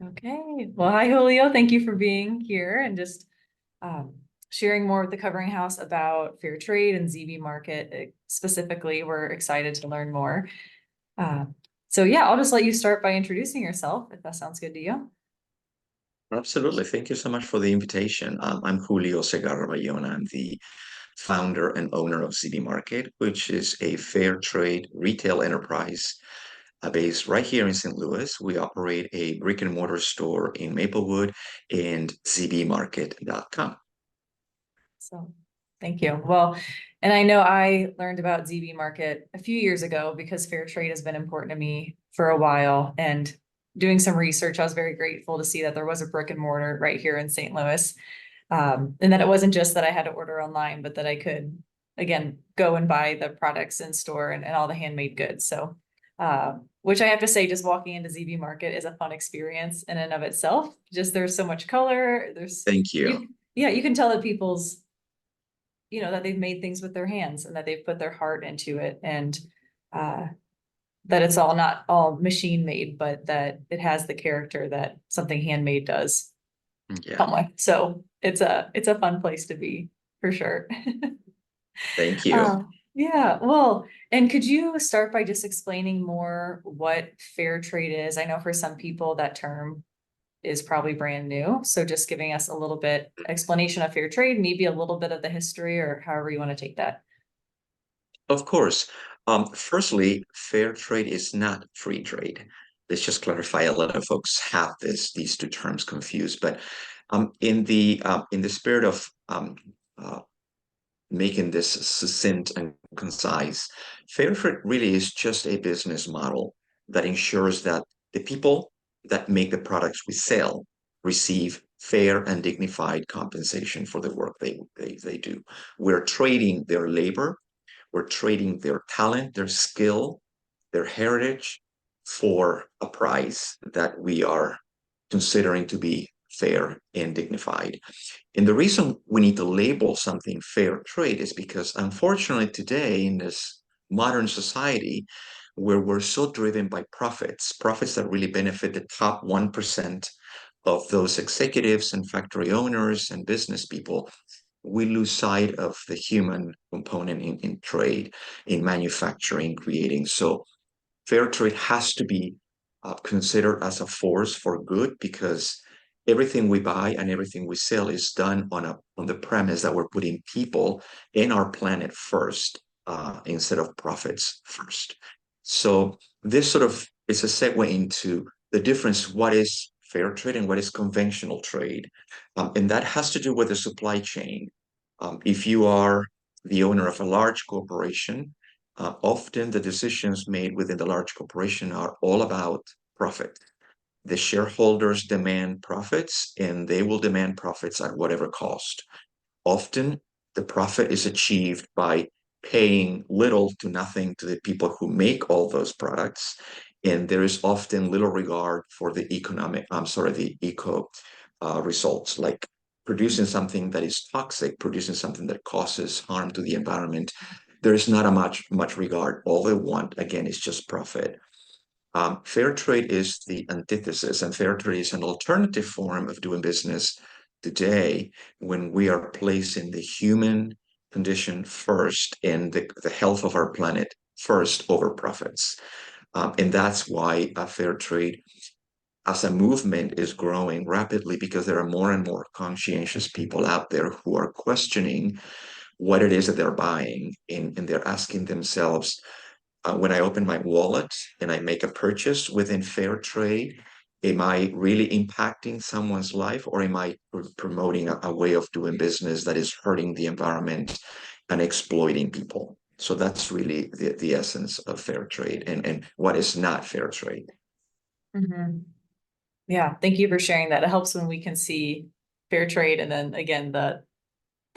Okay. Well, hi, Julio. Thank you for being here and just um, sharing more with the Covering House about fair trade and Zee Bee Market. Specifically, we're excited to learn more. Uh, so yeah, I'll just let you start by introducing yourself, if that sounds good to you. Absolutely. Thank you so much for the invitation. I'm Julio Segarra Bayona. I'm the founder and owner of Zee Bee Market, which is a fair trade retail enterprise based right here in St. Louis. We operate a brick and mortar store in Maplewood and zbmarket.com. So thank you. Well, and I know I learned about Zee Bee Market a few years ago because fair trade has been important to me for a while. And doing some research, I was very grateful to see that there was a brick and mortar right here in St. Louis. And that it wasn't just that I had to order online, but that I could, again, go and buy the products in store and all the handmade goods. So, which I have to say, just walking into Zee Bee Market is a fun experience in and of itself. Just there's so much color. Thank you. Yeah, you can tell that that they've made things with their hands and that they've put their heart into it and uh, that it's all not all machine made, but that it has the character that something handmade does Yeah, come with. So it's a fun place to be for sure. thank you. Yeah, well, and could you start by just explaining more what fair trade is? I know for some people that term is probably brand new. So just giving us a little bit explanation of fair trade, maybe a little bit of the history or however you want to take that. Of course. Firstly, fair trade is not free trade. Let's just clarify. A lot of folks have these two terms confused, but in the spirit of uh, making this succinct and concise, fair trade really is just a business model that ensures that the people that make the products we sell receive fair and dignified compensation for the work they do. We're trading their labor, we're trading their talent, their skill, their heritage for a price that we are considering to be fair and dignified. And the reason we need to label something fair trade is because, unfortunately, today in this modern society, where we're so driven by profits, profits that really benefit the top 1% of those executives and factory owners and business people, we lose sight of the human component in trade, in manufacturing, creating. So fair trade has to be considered as a force for good because everything we buy and everything we sell is done on the premise that we're putting people in our planet first instead of profits first. So this sort of is a segue into the difference, what is fair trade and what is conventional trade. And that has to do with the supply chain. If you are the owner of a large corporation, often the decisions made within the large corporation are all about profit. The shareholders demand profits and they will demand profits at whatever cost. Often the profit is achieved by paying little to nothing to the people who make all those products. And there is often little regard for the eco results, like producing something that is toxic, producing something that causes harm to the environment. There is not a much regard. All they want, again, is just profit. Fair trade is the antithesis, and fair trade is an alternative form of doing business today when we are placing the human condition first and the health of our planet first over profits. And that's why fair trade as a movement is growing rapidly because there are more and more conscientious people out there who are questioning what it is that they're buying and they're asking themselves, when I open my wallet and I make a purchase within fair trade, am I really impacting someone's life or am I promoting a way of doing business that is hurting the environment and exploiting people? So that's really the essence of fair trade and what is not fair trade. Mhm. Yeah, thank you for sharing that. It helps when we can see fair trade and then again the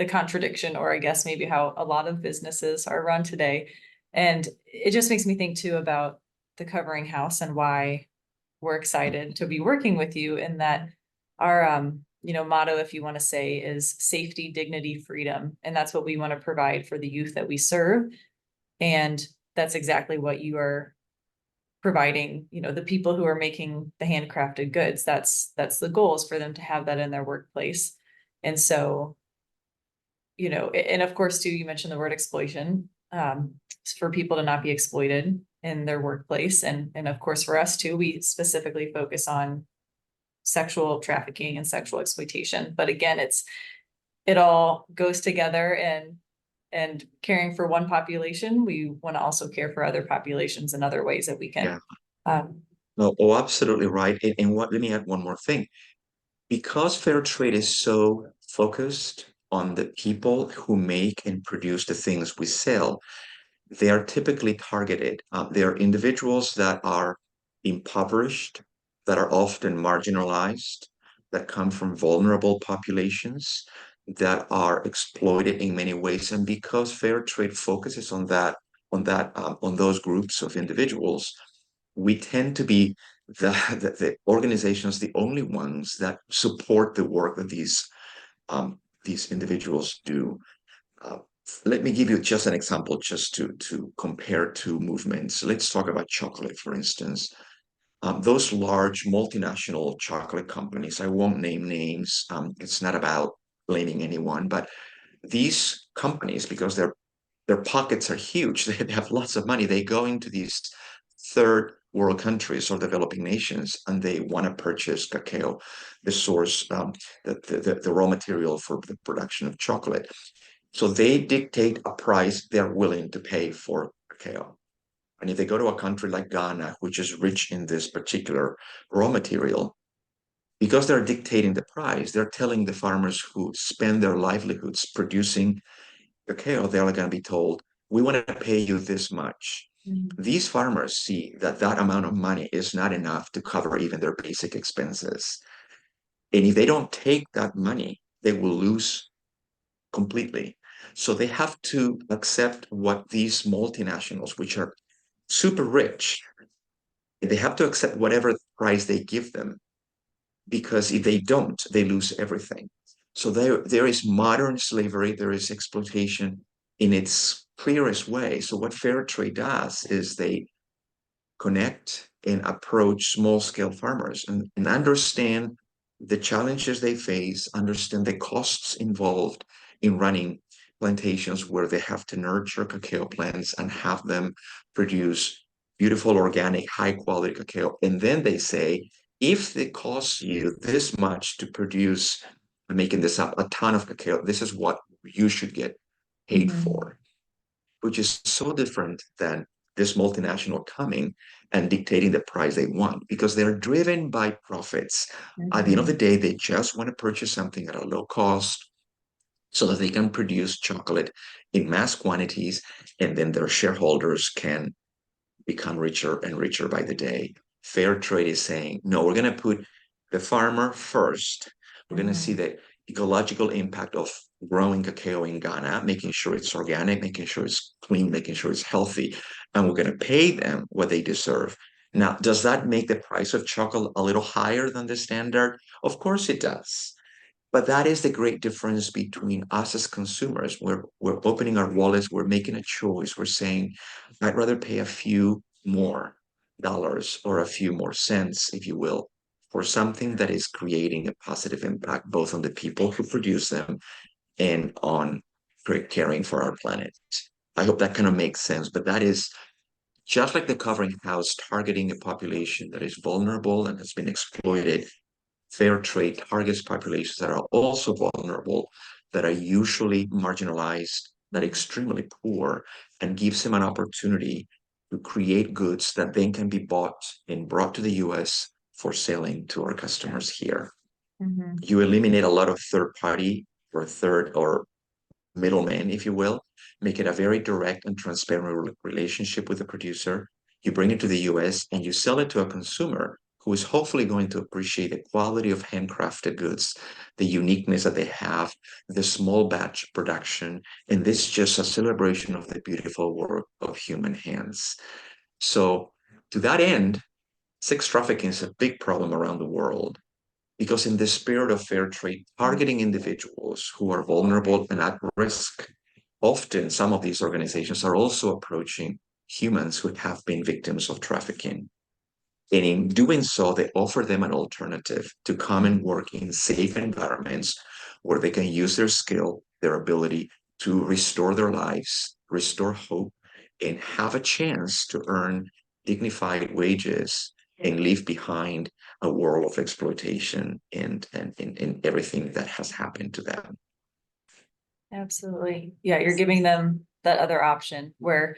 contradiction, or I guess maybe how a lot of businesses are run today. And it just makes me think too about the Covering House and why we're excited to be working with you in that our motto, if you want to say, is safety, dignity, freedom. And that's what we want to provide for the youth that we serve. And that's exactly what you are providing, the people who are making the handcrafted goods, that's the goal, is for them to have that in their workplace. And so, and of course too, you mentioned the word exploitation, for people to not be exploited in their workplace. And of course, for us too, we specifically focus on sexual trafficking and sexual exploitation. But again, it all goes together, and caring for one population, we want to also care for other populations in other ways that we Yeah. can. Um, No, oh, absolutely right. And what, let me add one more thing. Because fair trade is so focused on the people who make and produce the things we sell, they are typically targeted. They are individuals that are impoverished, that are often marginalized, that come from vulnerable populations, that are exploited in many ways. And because fair trade focuses on on those groups of individuals, we tend to be the organizations, the only ones that support the work that these individuals do. Uh, Let me give you just an example, just to compare two movements. Let's talk about chocolate, for instance. Those large multinational chocolate companies, I won't name names. It's not about blaming anyone, but these companies, because their pockets are huge, they have lots of money. They go into these third world countries or developing nations, and they want to purchase cacao, the source, the raw material for the production of chocolate. So they dictate a price they're willing to pay for cacao. And if they go to a country like Ghana, which is rich in this particular raw material, because they're dictating the price, they're telling the farmers who spend their livelihoods producing cacao, they're going to be told, we want to pay you this much. mhm, These farmers see that that amount of money is not enough to cover even their basic expenses. And if they don't take that money, they will lose completely. So they have to accept what these multinationals, which are super rich, they have to accept whatever price they give them, because if they don't, they lose everything. So there is modern slavery, there is exploitation in its clearest way. So what fair trade does is they connect and approach small scale farmers and understand the challenges they face, understand the costs involved in running plantations where they have to nurture cacao plants and have them produce beautiful, organic, high quality cacao. And then they say, if it costs you this much to produce, I'm making this up, a ton of cacao, this is what you should get paid mhm, for, which is so different than this multinational coming and dictating the price they want, because they're driven by profits. At the end of the mhm, day, they just want to purchase something at a low cost so that they can produce chocolate in mass quantities, and then their shareholders can become richer and richer by the day. Fair trade is saying, no, we're going to put the farmer first. We're going to see mhm, the ecological impact of growing cacao in Ghana, making sure it's organic, making sure it's clean, making sure it's healthy, and we're going to pay them what they deserve. Now, does that make the price of chocolate a little higher than the standard? Of course it does. But that is the great difference between us as consumers. We're opening our wallets, we're making a choice. We're saying, I'd rather pay a few more dollars or a few more cents, if you will, for something that is creating a positive impact both on the people who produce them and on caring for our planet. I hope that kind of makes sense, but that is just like the covering house targeting a population that is vulnerable and has been exploited. Fair trade targets populations that are also vulnerable, that are usually marginalized, that are extremely poor, and gives them an opportunity to create goods that then can be bought and brought to the US for selling to our customers here. mhm, You eliminate a lot of third party or third or middleman, if you will, make it a very direct and transparent relationship with the producer. You bring it to the US and you sell it to a consumer who is hopefully going to appreciate the quality of handcrafted goods, the uniqueness that they have, the small batch production, and this is just a celebration of the beautiful work of human hands. So, to that end, sex trafficking is a big problem around the world. Because in the spirit of fair trade, targeting individuals who are vulnerable and at risk, often some of these organizations are also approaching humans who have been victims of trafficking. And in doing so, they offer them an alternative to come and work in safe environments where they can use their skill, their ability to restore their lives, restore hope, and have a chance to earn dignified wages and leave behind a world of exploitation and everything that has happened to them. Absolutely. Yeah, you're giving them that other option where,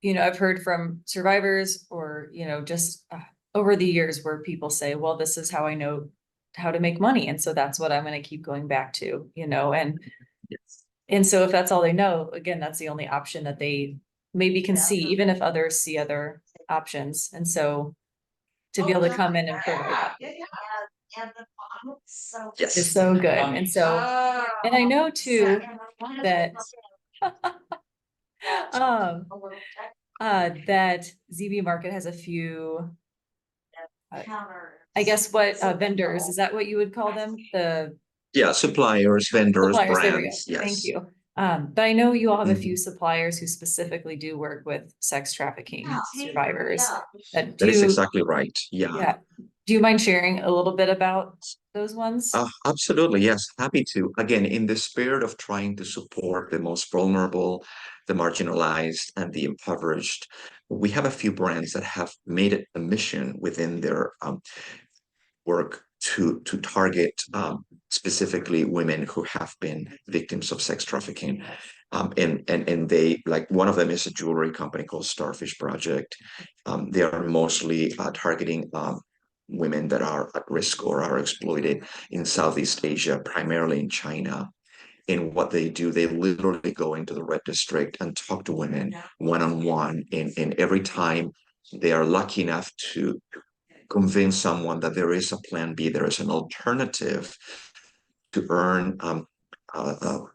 I've heard from survivors or, just over the years where people say, well, this is how I know how to make money. And so that's what I'm going to keep going back to, Yes. and so if that's all they know, again, that's the only option that they maybe can see, even if others see other options. And so to be able to come in and provide that is Yes. so good. And so, and I know too that um that Zee Bee Market has a few uh, I guess what vendors, is that what you would call them? The Yeah, suppliers, vendors, suppliers, there we go. brands. Thank Yes. you. But I know you all have a few Mhm. suppliers who specifically do work with sex trafficking survivors that That is do, exactly right. Yeah. yeah. Do you mind sharing a little bit about those ones? Absolutely, yes, happy to. Again, in the spirit of trying to support the most vulnerable, the marginalized, and the impoverished, we have a few brands that have made it a mission within their work to target specifically women who have been victims of sex trafficking. And they, like, one of them is a jewelry company called Starfish Project. They are mostly targeting women that are at risk or are exploited in Southeast Asia, primarily in China. And what they do, they literally go into the red district and talk to women one on one. And every time they are lucky enough to convince someone that there is a plan B, there is an alternative to earn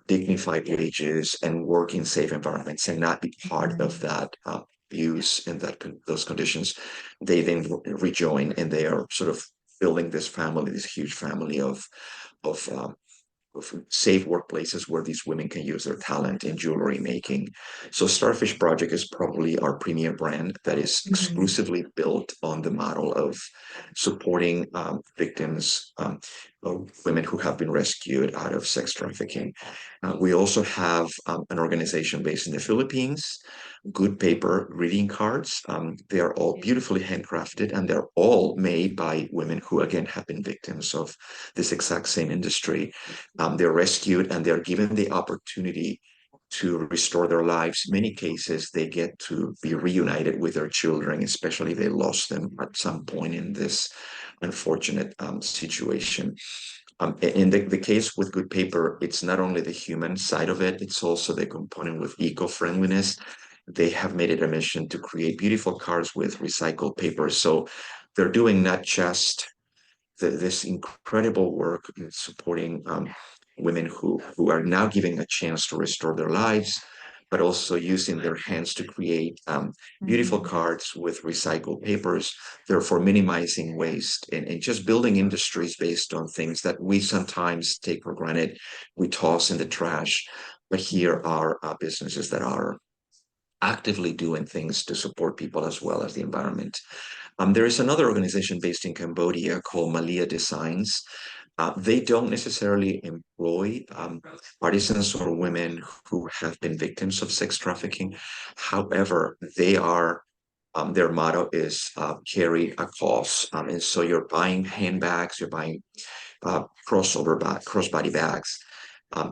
dignified wages and work in safe environments and not be part of that abuse and those conditions, they then rejoin and they are sort of building this family, this huge family of safe workplaces where these women can use their talent in jewelry making. So Starfish Project is probably our premier brand that is Mhm. exclusively built on the model of supporting victims, women who have been rescued out of sex trafficking. We also have an organization based in the Philippines, Good Paper greeting cards. They are all beautifully handcrafted and they're all made by women who, again, have been victims of this exact same industry. They're rescued and they're given the opportunity to restore their lives. Many cases, they get to be reunited with their children, especially if they lost them at some point in this unfortunate situation. In the case with Good Paper, it's not only the human side of it, it's also the component with eco-friendliness. They have made it a mission to create beautiful cards with recycled paper. So they're doing not just this incredible work in supporting women who are now giving a chance to restore their lives, but also using their hands to create beautiful Mhm. cards with recycled papers, therefore minimizing waste and just building industries based on things that we sometimes take for granted, we toss in the trash. But here are businesses that are actively doing things to support people as well as the environment. There is another organization based in Cambodia called Malia Designs. They don't necessarily employ artisans or women who have been victims of sex trafficking. However, their motto is carry a cause. And so you're buying handbags, you're buying crossbody bags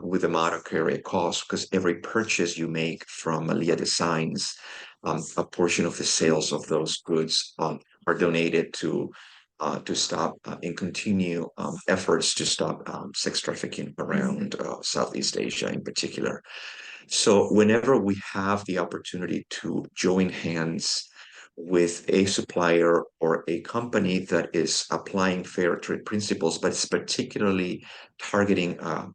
with the motto carry a cause, because every purchase you make from Malia Designs, a portion of the sales of those goods are donated to stop and continue efforts to stop sex trafficking around Southeast Asia in particular. So whenever we have the opportunity to join hands with a supplier or a company that is applying fair trade principles, but it's particularly targeting a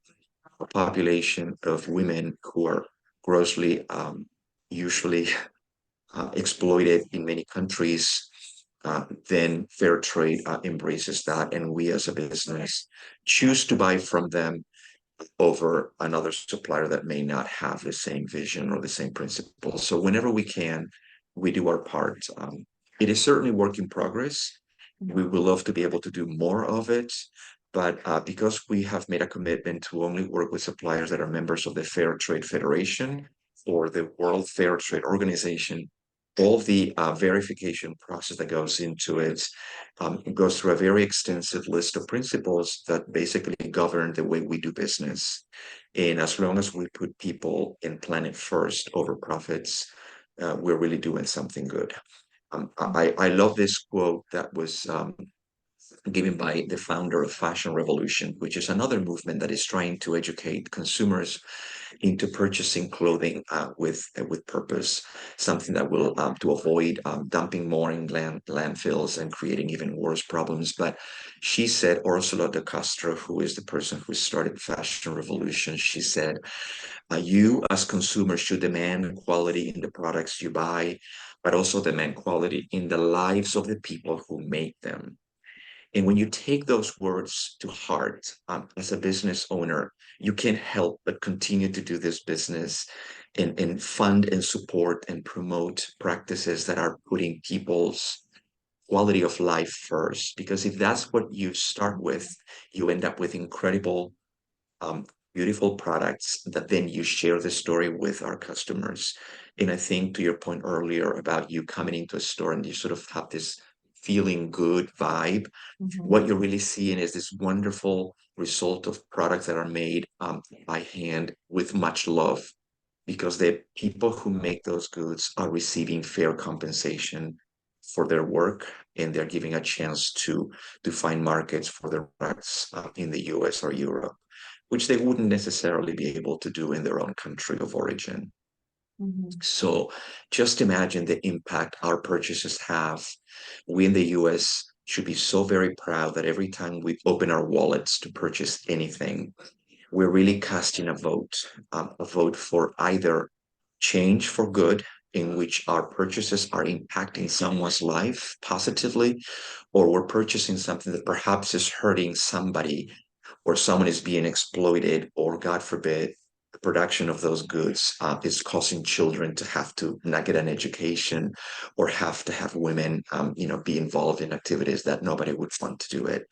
population of women who are grossly, usually exploited in many countries, then fair trade embraces that. And we as a business choose to buy from them over another supplier that may not have the same vision or the same principles. So whenever we can, we do our part. It is certainly work in progress. We would love to be able to do more of it, but because we have made a commitment to only work with suppliers that are members of the Fair Trade Federation or the World Fair Trade Organization, all of the verification process that goes into it goes through a very extensive list of principles that basically govern the way we do business. And as long as we put people and planet first over profits, we're really doing something good. I love this quote that was given by the founder of Fashion Revolution, which is another movement that is trying to educate consumers into purchasing clothing with purpose, something that will to avoid dumping more in landfills and creating even worse problems. But she said, Orsola de Castro, who is the person who started Fashion Revolution, she said, you as consumers should demand quality in the products you buy, but also demand quality in the lives of the people who make them. And when you take those words to heart, as a business owner, you can't help but continue to do this business and fund and support and promote practices that are putting people's quality of life first. Because if that's what you start with, you end up with incredible, um, beautiful products that then you share the story with our customers. And I think to your point earlier about you coming into a store and you sort of have this feeling good vibe, Mhm. what you're really seeing is this wonderful result of products that are made by hand with much love because the people who make those goods are receiving fair compensation for their work and they're giving a chance to find markets for their products in the US or Europe, which they wouldn't necessarily be able to do in their own country of origin. Mhm. So just imagine the impact our purchases have. We in the US should be so very proud that every time we open our wallets to purchase anything, we're really casting a vote for either change for good, in which our purchases are impacting someone's life positively, or we're purchasing something that perhaps is hurting somebody or someone is being exploited, or God forbid, the production of those goods is causing children to have to not get an education or have to have women, be involved in activities that nobody would want to do it.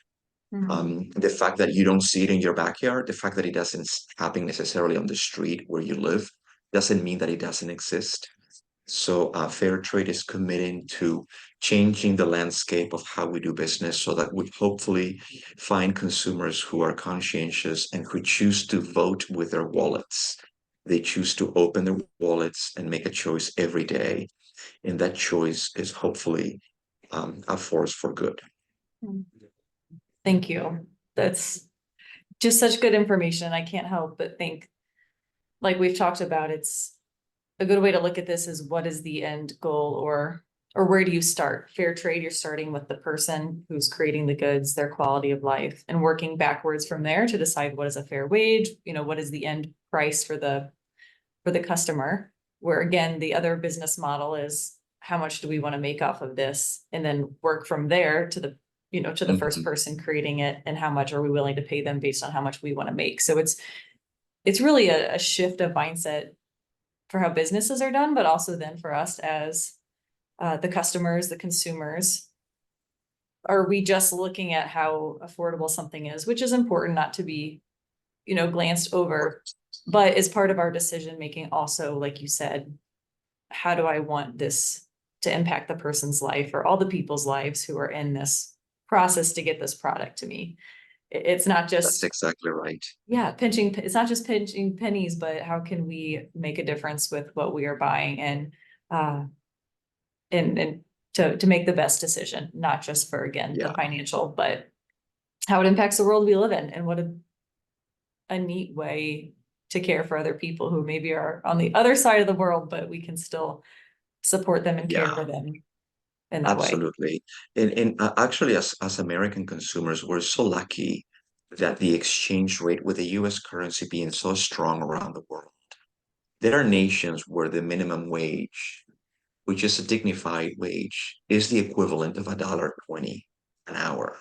Mhm. The fact that you don't see it in your backyard, the fact that it doesn't happen necessarily on the street where you live, doesn't mean that it doesn't exist. So fair trade is committing to changing the landscape of how we do business so that we hopefully find consumers who are conscientious and who choose to vote with their wallets. They choose to open their wallets and make a choice every day. And that choice is hopefully a force for good. Mhm. Thank you. That's just such good information. I can't help but think, like we've talked about, it's a good way to look at this is what is the end goal or where do you start? Fair trade, you're starting with the person who's creating the goods, their quality of life, and working backwards from there to decide what is a fair wage, what is the end price for the customer. Where again, the other business model is how much do we want to make off of this? And then work from there to the first Mhm. person creating it and how much are we willing to pay them based on how much we want to make. So it's really a shift of mindset for how businesses are done, but also then for us as the customers, the consumers. Are we just looking at how affordable something is, which is important not to be, glanced over, but as part of our decision making also, like you said, how do I want this to impact the person's life or all the people's lives who are in this process to get this product to me? It's not That's just, exactly right. yeah, it's not just pinching pennies, but how can we make a difference with what we are buying uh, and to make the best decision, not just for, again, the Yeah, financial, but how it impacts the world we live in and what a neat way to care for other people who maybe are on the other side of the world, but we can still support them and care yeah, for them in that way. absolutely. And actually, as American consumers, we're so lucky that the exchange rate with the US currency being so strong around the world. There are nations where the minimum wage, which is a dignified wage, is the equivalent of $1.20 an hour.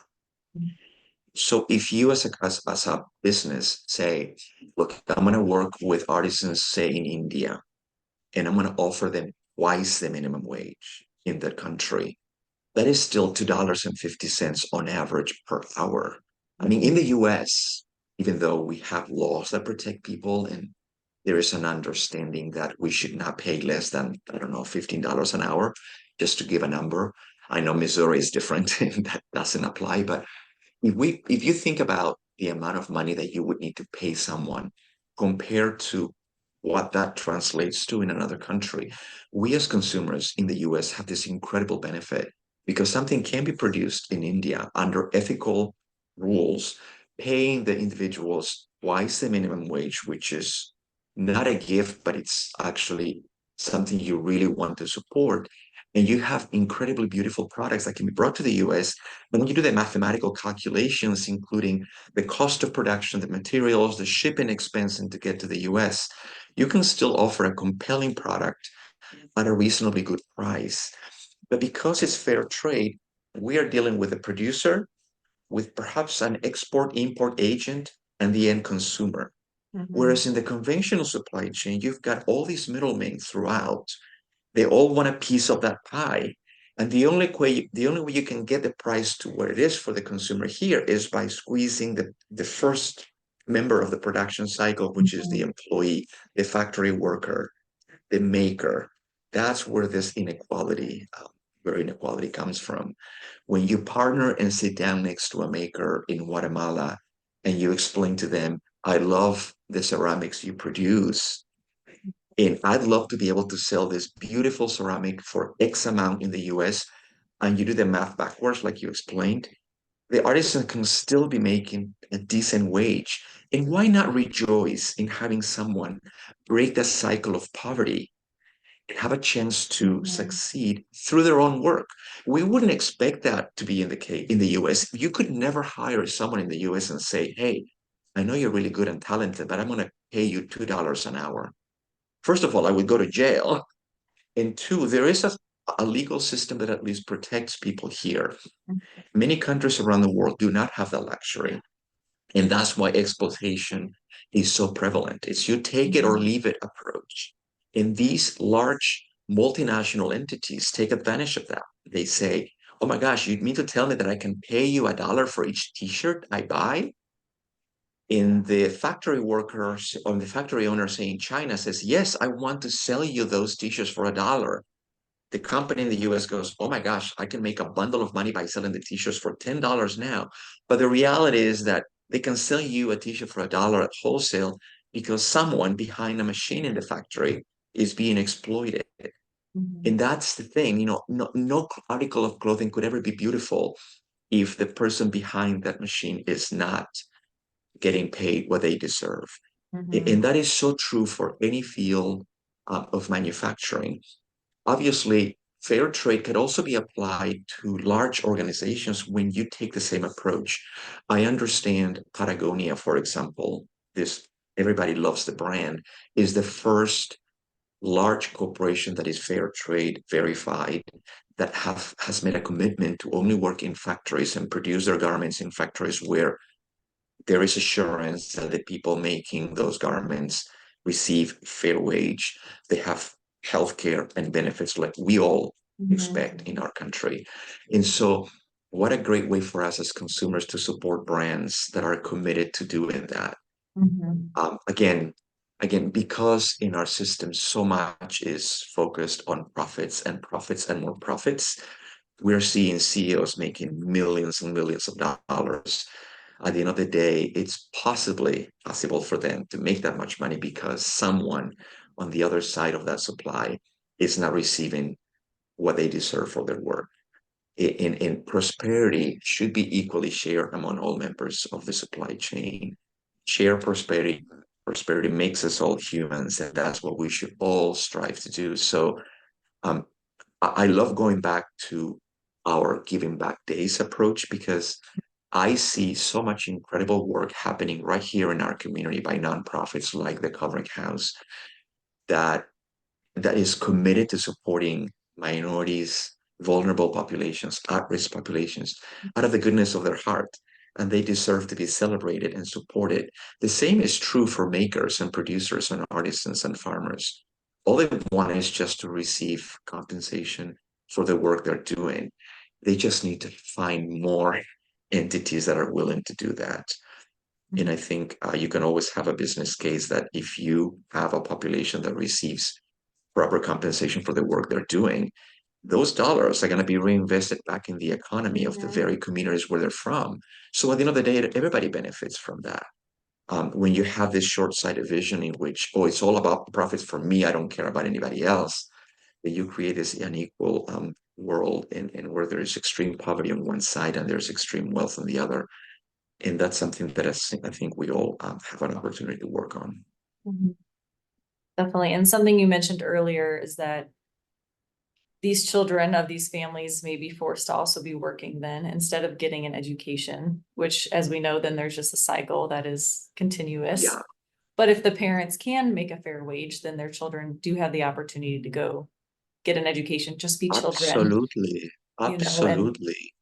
So if you as a business say, look, I'm going to work with artisans, say in India, and I'm going to offer them twice the minimum wage in that country, that is still $2.50 on average per hour. I mean, in the US, even though we have laws that protect people and there is an understanding that we should not pay less than, I don't know, $15 an hour, just to give a number. I know Missouri is different and that doesn't apply, but if you think about the amount of money that you would need to pay someone compared to what that translates to in another country, we as consumers in the US have this incredible benefit because something can be produced in India under ethical rules, paying the individuals twice the minimum wage, which is not a gift, but it's actually something you really want to support. And you have incredibly beautiful products that can be brought to the US. But when you do the mathematical calculations, including the cost of production, the materials, the shipping expense, and to get to the US, you can still offer a compelling product at a reasonably good price. But because it's fair trade, we are dealing with a producer, with perhaps an export import agent, and the end consumer. Mhm. Whereas in the conventional supply chain, you've got all these middlemen throughout. They all want a piece of that pie. And the only way you can get the price to where it is for the consumer here is by squeezing the first member of the production cycle, which is the Mhm. employee, the factory worker, the maker. That's where inequality comes from. When you partner and sit down next to a maker in Guatemala and you explain to them, I love the ceramics you produce, and I'd love to be able to sell this beautiful ceramic for X amount in the US, and you do the math backwards, like you explained, the artisan can still be making a decent wage. And why not rejoice in having someone break the cycle of poverty and have a chance to Mhm. succeed through their own work? We wouldn't expect that to be in the case in the US. You could never hire someone in the US and say, hey, I know you're really good and talented, but I'm going to pay you $2 an hour. First of all, I would go to jail. And two, there is a legal system that at least protects people here. Many countries around the world do not have that luxury. And that's why exploitation is so prevalent. It's you take it or Mhm. leave it approach. And these large multinational entities take advantage of that. They say, oh my gosh, you mean to tell me that I can pay you $1 for each t-shirt I buy? In the factory workers or the factory owner say in China says, yes, I want to sell you those t-shirts for $1. The company in the US goes, oh my gosh, I can make a bundle of money by selling the t-shirts for $10 now. But the reality is that they can sell you a t-shirt for $1 at wholesale because someone behind a machine in the factory is being exploited. Mhm. And that's the thing, no article of clothing could ever be beautiful if the person behind that machine is not getting paid what they deserve. And Mhm. that is so true for any field of manufacturing. Obviously, fair trade could also be applied to large organizations when you take the same approach. I understand Patagonia, for example, this everybody loves the brand, is the first large corporation that is fair trade verified that has made a commitment to only work in factories and produce their garments in factories where there is assurance that the people making those garments receive fair wage. They have healthcare and benefits like we all expect Mhm. in our country. And so, what a great way for us as consumers to support brands that are committed to doing that. Mhm. Again, because in our system so much is focused on profits and more profits, we're seeing CEOs making millions and millions of dollars. At the end of the day, it's possibly possible for them to make that much money because someone on the other side of that supply is not receiving what they deserve for their work. In prosperity should be equally shared among all members of the supply chain. Share prosperity. Prosperity makes us all humans, and that's what we should all strive to do. So um, I love going back to our Giving Back Days approach because I see so much incredible work happening right here in our community by nonprofits like the Covering House that is committed to supporting minorities, vulnerable populations, at-risk populations out of the goodness of their heart. and they deserve to be celebrated and supported. The same is true for makers and producers and artisans and farmers. All they want is just to receive compensation for the work they're doing. They just need to find more entities that are willing to do that. And I think you can always have a business case that if you have a population that receives proper compensation for the work they're doing, those dollars are going to be reinvested back in the economy of the Mhm. very communities where they're from. So at the end of the day, everybody benefits from that. When you have this short-sighted vision in which, oh, it's all about profits for me, I don't care about anybody else, then you create this unequal world in where there is extreme poverty on one side and there's extreme wealth on the other. And that's something that I think we all have an opportunity to work on. Mhm. Definitely. And something you mentioned earlier is that these children of these families may be forced to also be working then instead of getting an education, which, as we know, then there's just a cycle that is continuous. Yeah, But if the parents can make a fair wage, then their children do have the opportunity to go get an education, just be children, absolutely. and Absolutely.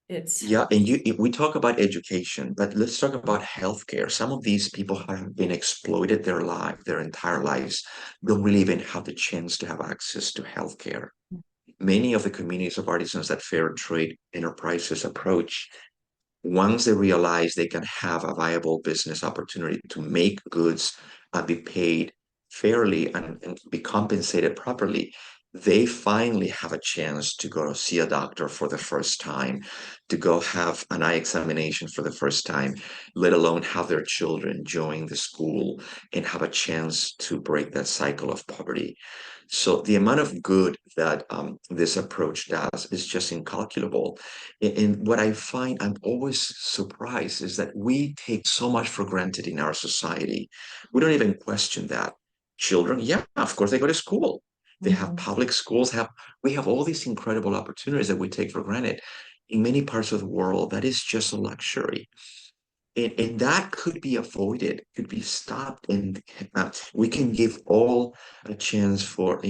it's, Yeah, and we talk about education, but let's talk about healthcare. Some of these people have been exploited their entire lives, don't really even have the chance to have access to healthcare. Many of the communities of artisans that fair trade enterprises approach, once they realize they can have a viable business opportunity to make goods and be paid fairly and be compensated properly, they finally have a chance to go see a doctor for the first time, to go have an eye examination for the first time, let alone have their children join the school and have a chance to break that cycle of poverty. So the amount of good that this approach does is just incalculable. And what I find I'm always surprised is that we take so much for granted in our society. We don't even question that. Children, yeah, of course they go to school. They have Mhm. public schools, have we have all these incredible opportunities that we take for granted. In many parts of the world, that is just a luxury. And that could be avoided, could be stopped, and we can give all a chance for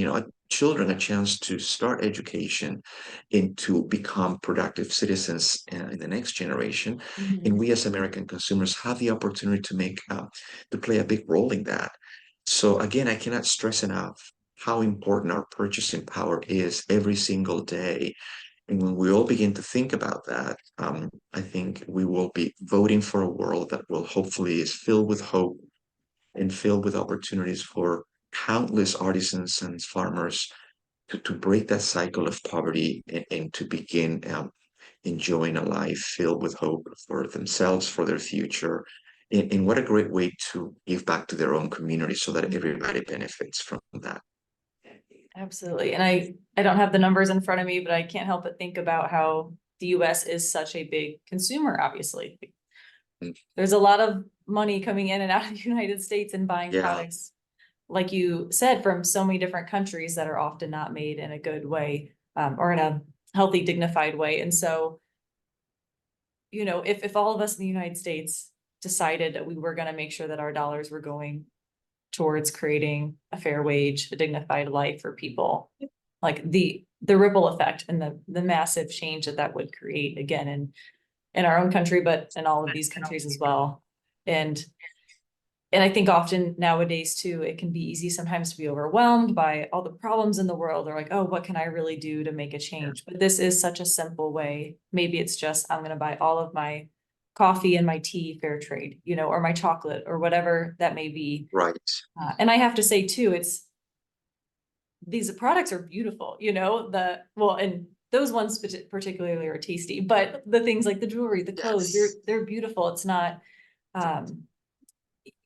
children a chance to start education and to become productive citizens in the next generation. And Mhm. we as American consumers have the opportunity to make to play a big role in that. So again, I cannot stress enough how important our purchasing power is every single day, and when we all begin to think about that, I think we will be voting for a world that will hopefully is filled with hope and filled with opportunities for countless artisans and farmers to break that cycle of poverty and to begin enjoying a life filled with hope for themselves, for their future. And what a great way to give back to their own community so that everybody benefits from that. Absolutely. And I don't have the numbers in front of me, but I can't help but think about how the US is such a big consumer, obviously. Mm, There's a lot of money coming in and out of the United States and buying yeah, products, like you said, from so many different countries that are often not made in a good way, or in a healthy, dignified way. And so, if all of us in the United States decided that we were going to make sure that our dollars were going towards creating a fair wage, a dignified life for people, like the ripple effect and the massive change that that would create again in our own country, but in all of these countries as well. And and I think often nowadays too, it can be easy sometimes to be overwhelmed by all the problems in the world. Or like, oh, what can I really do to make a change? But this is such a simple way. Maybe it's just I'm going to buy all of my coffee and my tea fair trade, or my chocolate or whatever that may be. right, And I have to say too, it's these products are beautiful, and those ones particularly are tasty, but the things like the jewelry, the clothes, yes. they're beautiful. It's not, um,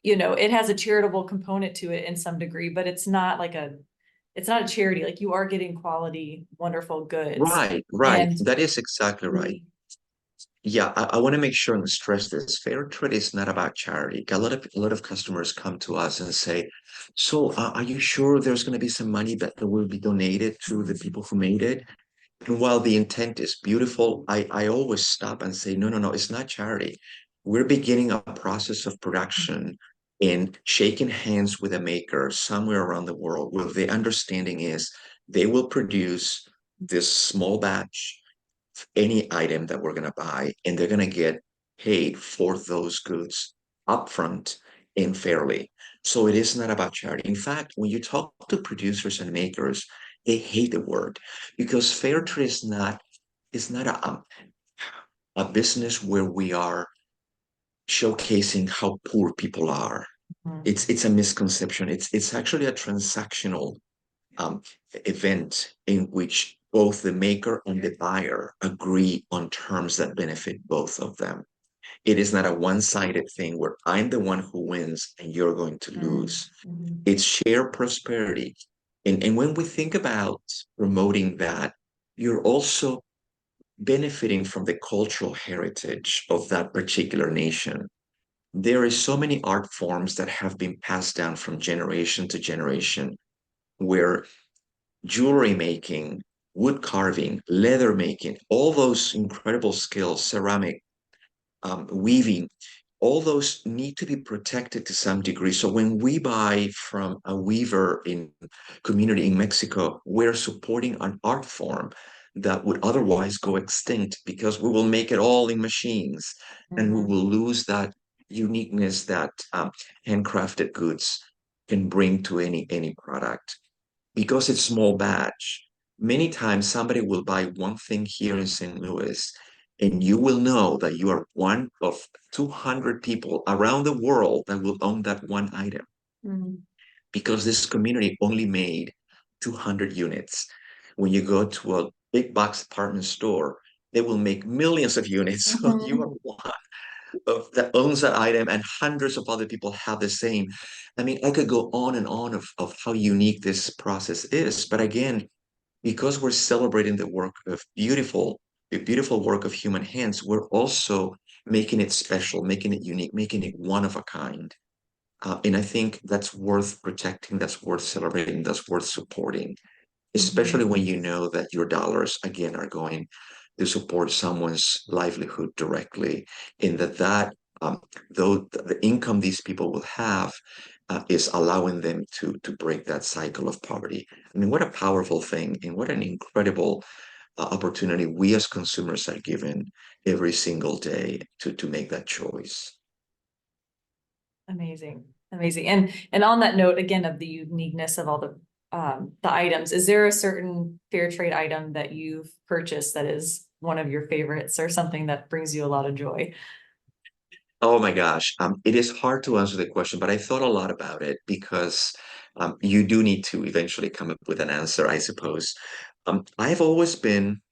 it has a charitable component to it in some degree, but it's not a charity. Like you are getting quality, wonderful goods. Right, right. And That is exactly right. we, Yeah, I want to make sure and stress this. Fair trade is not about charity. A lot of customers come to us and say, "So, are you sure there's going to be some money that will be donated to the people who made it?" And while the intent is beautiful, I always stop and say, "No, no, no, it's not charity. We're beginning a process of production and shaking hands with a maker somewhere around the world where the understanding is they will produce this small batch any item that we're going to buy, and they're going to get paid for those goods upfront and fairly. So it is not about charity. In fact, when you talk to producers and makers, they hate the word because fair trade is not a business where we are showcasing how poor people are. Mhm. It's a misconception. It's actually a transactional um, event in which both the maker and the buyer agree on terms that benefit both of them. It is not a one-sided thing where I'm the one who wins and you're going to Mhm. lose. Mhm. It's shared prosperity. And when we think about promoting that, you're also benefiting from the cultural heritage of that particular nation. There is so many art forms that have been passed down from generation to generation where jewelry making, wood carving, leather making, all those incredible skills, ceramic, weaving, all those need to be protected to some degree. So when we buy from a weaver in community in Mexico, we're supporting an art form that would otherwise go extinct because we will make it all in machines and we Mhm. will lose that uniqueness that handcrafted goods can bring to any product because it's small batch. Many times somebody will buy one thing here in St. Louis, and you will know that you are one of 200 people around the world that will own that one item Mhm. because this community only made 200 units. When you go to a big box department store, they will make millions of units. So you are Mhm. one of that owns that item, and hundreds of other people have the same. I mean, I could go on and on of how unique this process is. But again, because we're celebrating the beautiful work of human hands, we're also making it special, making it unique, making it one of a kind. And I think that's worth protecting, that's worth celebrating, that's worth supporting, especially Mhm. when you know that your dollars, again, are going to support someone's livelihood directly, in that though the income these people will have is allowing them to break that cycle of poverty. I mean, what a powerful thing and what an incredible opportunity we as consumers are given every single day to make that choice. Amazing. Amazing. And on that note, again, of the uniqueness of all the items, is there a certain fair trade item that you've purchased that is one of your favorites or something that brings you a lot of joy? Oh my gosh, it is hard to answer the question, but I thought a lot about it because you do need to eventually come up with an answer, I suppose. I've always been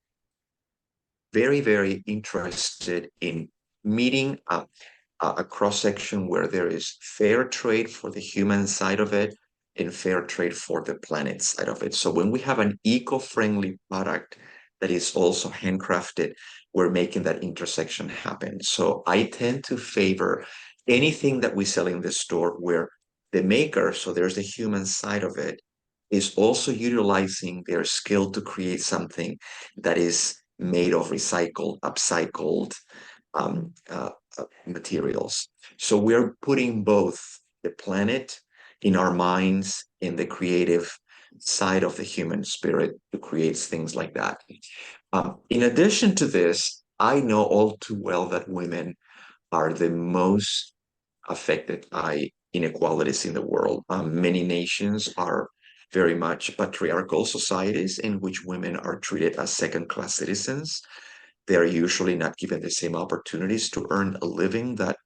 very, very interested in meeting a cross section where there is fair trade for the human side of it and fair trade for the planet side of it. So when we have an eco-friendly product that is also handcrafted, we're making that intersection happen. So I tend to favor anything that we sell in the store where the maker, so there's the human side of it, is also utilizing their skill to create something that is made of recycled, upcycled, Mhm. materials. So we're putting both the planet in our minds in the creative side of the human spirit to create things like that. In addition to this, I know all too well that women are the most affected by inequalities in the world. Many nations are very much patriarchal societies in which women are treated as second-class citizens. They are usually not given the same opportunities to earn a living that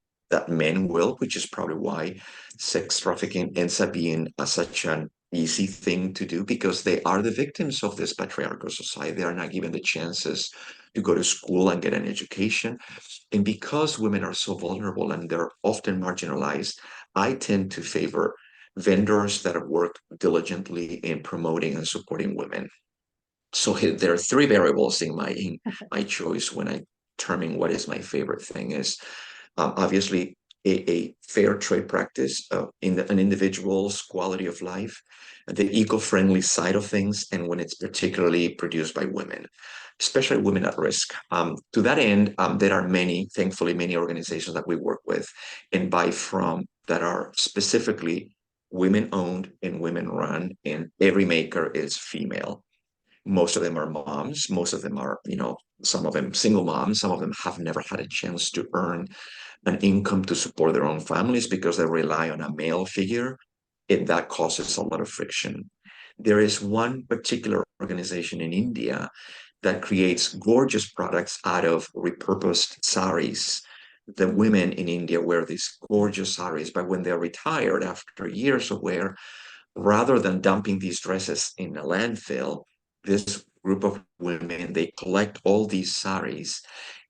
men will, which is probably why sex trafficking ends up being such an easy thing to do because they are the victims of this patriarchal society. They are not given the chances to go to school and get an education. And because women are so vulnerable and they're often marginalized, I tend to favor vendors that work diligently in promoting and supporting women. So there are three variables in my choice when I determine what is my favorite thing is obviously a fair trade practice in an individual's quality of life, the eco-friendly side of things, and when it's particularly produced by women, especially women at risk. To that end, there are thankfully, many organizations that we work with and buy from that are specifically women-owned and women-run, and every maker is female. Most of them are moms. Most of them are, some of them single moms. Some of them have never had a chance to earn an income to support their own families because they rely on a male figure, and that causes a lot of friction. There is one particular organization in India that creates gorgeous products out of repurposed saris. The women in India wear these gorgeous saris, but when they're retired after years of wear, rather than dumping these dresses in a landfill, this group of women, they collect all these saris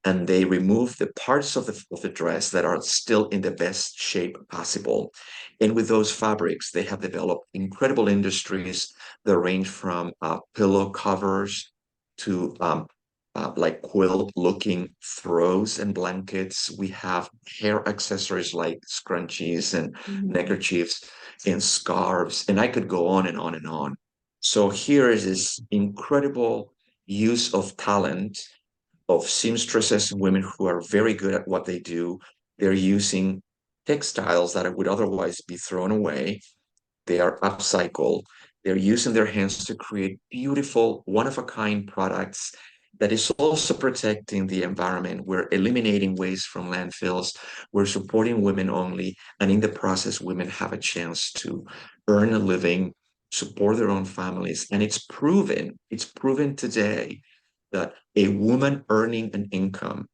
and they remove the parts of the dress that are still in the best shape possible. And with those fabrics, they have developed incredible industries that range from pillow covers to like quilt looking throws and blankets. We have hair accessories like scrunchies and Mhm. neckerchiefs and scarves, and I could go on and on and on. So here is this incredible use of talent of seamstresses and women who are very good at what they do. They're using textiles that would otherwise be thrown away. They are upcycled. They're using their hands to create beautiful, one-of-a-kind products that is also protecting the environment. We're eliminating waste from landfills. We're supporting women only. And in the process, women have a chance to earn a living, support their own families. And it's proven today that a woman earning an income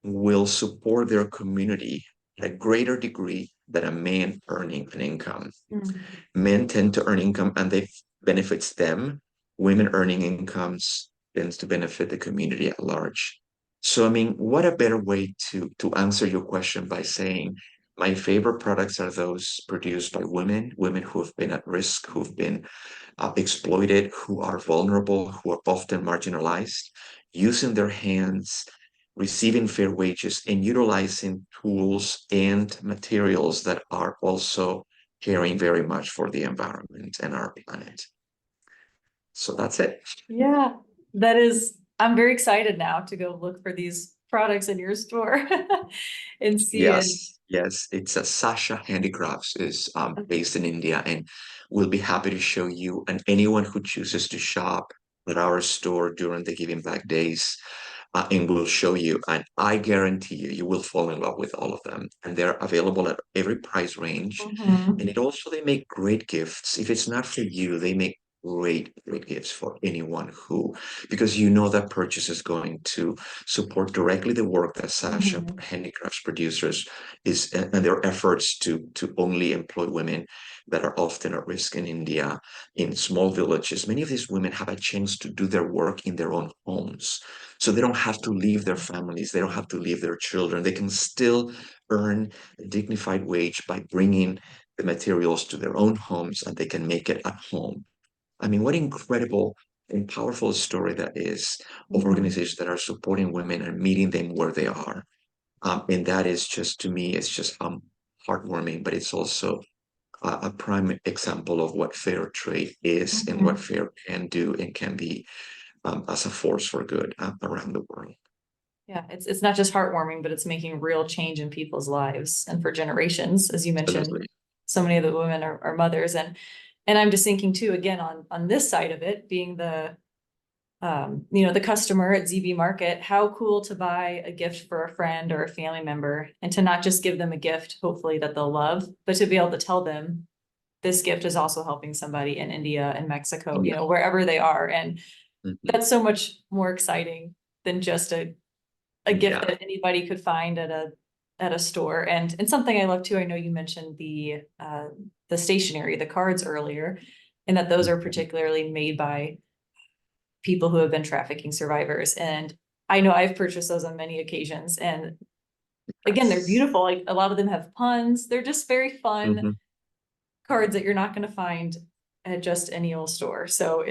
will support their community at a greater degree than a man earning an income. Mhm. Men tend to earn income and they benefits them. Women earning incomes tends to benefit the community at large. So I mean, what a better way to answer your question by saying my favorite products are those produced by women, women who have been at risk, who've been exploited, who are vulnerable, who are often marginalized, using their hands, receiving fair wages, and utilizing tools and materials that are also caring very much for the environment and our planet. So that's it. Yeah, I'm very excited now to go look for these products in your store and see it. Yes, yes. It's a Sasha Handicrafts is based in India, and we'll be happy to show you and anyone who chooses to shop at our store during the Giving Back Days, and we'll show you. And I guarantee you, you will fall in love with all of them. And they're available at every price range. And Mhm. it also they make great gifts. If it's not for you, they make great gifts for anyone who, because you know that purchase is going to support directly the work that Sasha Mhm. Handicrafts producers is and their efforts to only employ women that are often at risk in India, in small villages. Many of these women have a chance to do their work in their own homes. So they don't have to leave their families, they don't have to leave their children. They can still earn a dignified wage by bringing the materials to their own homes and they can make it at home. I mean, what incredible and powerful story that is of Mhm. organizations that are supporting women and meeting them where they are. And that is just, to me, it's just heartwarming, but it's also a prime example of what fair trade is and what Mhm. fair can do and can be as a force for good around the world. Yeah, it's not just heartwarming, but it's making real change in people's lives and for generations, as you mentioned. Absolutely. So many of the women are mothers, and I'm just thinking too, again, on this side of it, being the customer at Zee Bee Market, how cool to buy a gift for a friend or a family member and to not just give them a gift, hopefully that they'll love, but to be able to tell them this gift is also helping somebody in India and Mexico, Yeah. wherever they are. And Mhm. that's so much more exciting than just a gift Yeah. that anybody could find at a store. And something I love too, I know you mentioned the stationery, the cards earlier, and that those are Mhm. particularly made by people who have been trafficking survivors. And I know I've purchased those on many occasions. And again, they're Yes. beautiful. Like a lot of them have puns. They're just very fun Mhm. cards that you're not going to find at just any old store. So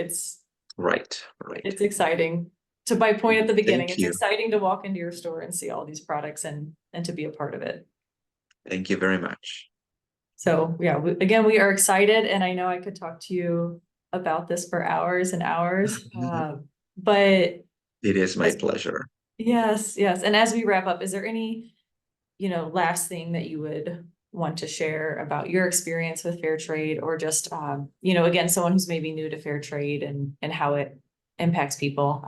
Right. Right. it's exciting to buy point at the beginning. Thank It's you. exciting to walk into your store and see all these products and to be a part of it. Thank you very much. So yeah, again, we are excited, and I know I could talk to you about this for hours and hours. But It is my as pleasure. yes, yes. And as we wrap up, is there any, last thing that you would want to share about your experience with fair trade or just, again, someone who's maybe new to fair trade and how it impacts people,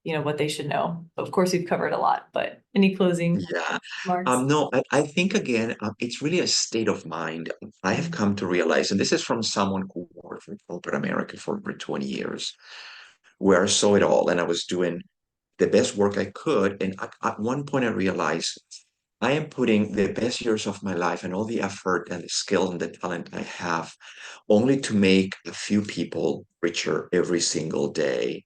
what they should know. Of course, we've covered a lot, but any closing Yeah. remarks? No, I think again, it's really a state of mind. I have come to realize, and this is from someone who worked in corporate America for over 20 years, where I saw it all and I was doing the best work I could. And at one point, I realized I am putting the best years of my life and all the effort and the skill and the talent I have only to make a few people richer every single day.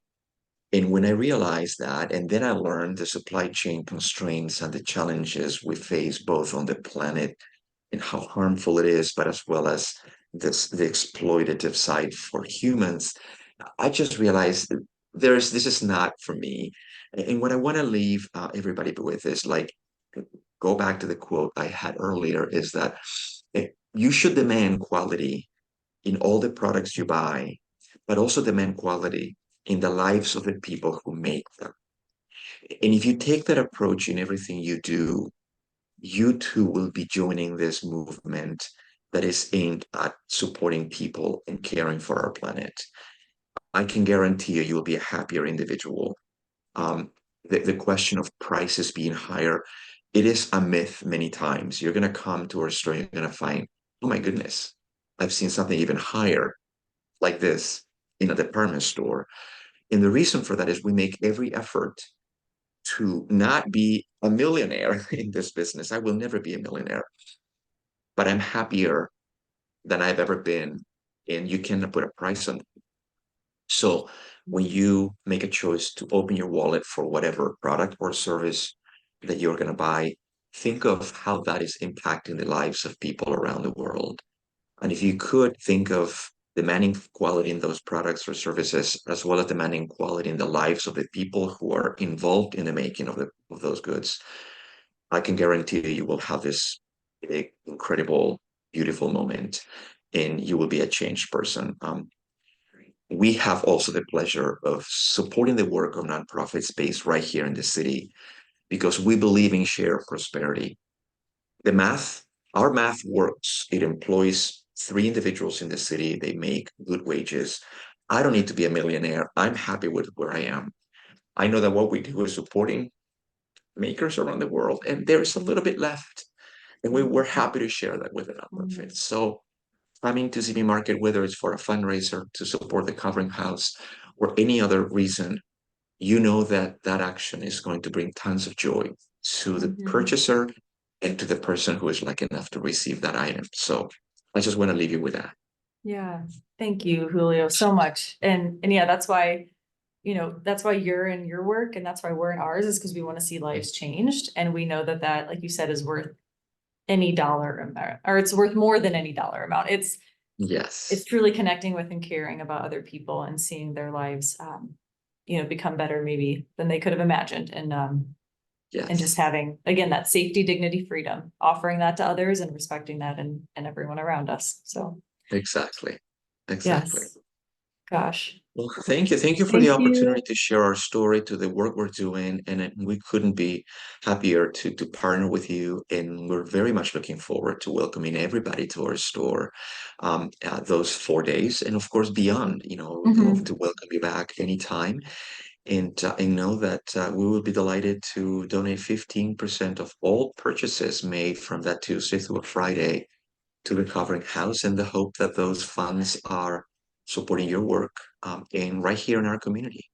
And when I realized that, and then I learned the supply chain constraints and the challenges we face both on the planet and how harmful it is, but as well as the exploitative side for humans, I just realized that this is not for me. And what I want to leave everybody with is like, go back to the quote I had earlier, is that you should demand quality in all the products you buy, but also demand quality in the lives of the people who make them. And if you take that approach in everything you do, you too will be joining this movement that is aimed at supporting people and caring for our planet. I can guarantee you, you will be a happier individual. The question of prices being higher, it is a myth many times. You're going to come to our store, you're going to find, oh my goodness, I've seen something even higher like this in a department store. And the reason for that is we make every effort to not be a millionaire in this business. I will never be a millionaire, but I'm happier than I've ever been. And you cannot put a price on it. So when you make a choice to open your wallet for whatever product or service that you're going to buy, think of how that is impacting the lives of people around the world. And if you could think of demanding quality in those products or services, as well as demanding quality in the lives of the people who are involved in the making of those goods, I can guarantee you will have this big, incredible, beautiful moment, and you will be a changed person. We have also the pleasure of supporting the work of nonprofits based right here in the city because we believe in shared prosperity. The math, our math works. It employs three individuals in the city. They make good wages. I don't need to be a millionaire. I'm happy with where I am. I know that what we do is supporting makers around the world, and there is a little bit left. And we were happy to share that with the nonprofits. So coming to Zee Bee Market, whether it's for a fundraiser to support the Covering House or any other reason, you know that that action is going to bring tons of joy to the Mhm. purchaser and to the person who is lucky enough to receive that item. So I just want to leave you with that. Yeah, thank you, Julio, so much. And yeah, that's why you're in your work and that's why we're in ours, is because we want to see lives changed. And we know that, like you said, is worth any dollar amount, or it's worth more than any dollar amount. It's Yes, truly connecting with and caring about other people and seeing their lives, become better maybe than they could have imagined. And just yes, having, again, that safety, dignity, freedom, offering that to others and respecting that and everyone around us. So exactly. Exactly. yes, gosh, Well, thank you. Thank you for the thank opportunity you. to share our story, to the work we're doing. And we couldn't be happier to partner with you. And we're very much looking forward to welcoming everybody to our store those 4 days. And of course, beyond, we'd love to Mhm. welcome you back anytime. And I know that we will be delighted to donate 15% of all purchases made from that Tuesday through a Friday to the Covering House, and the hope that those funds are supporting your work and right here in our community.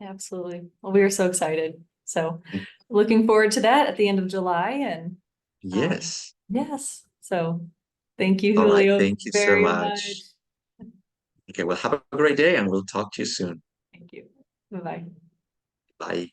Absolutely. Well, we are so excited. So looking forward to that at the end of July and Yes. yes. So thank you, All right. Julio, Thank you so very much. much. Okay. Well, have a great day and we'll talk to you soon. Thank you. Bye-bye. Bye.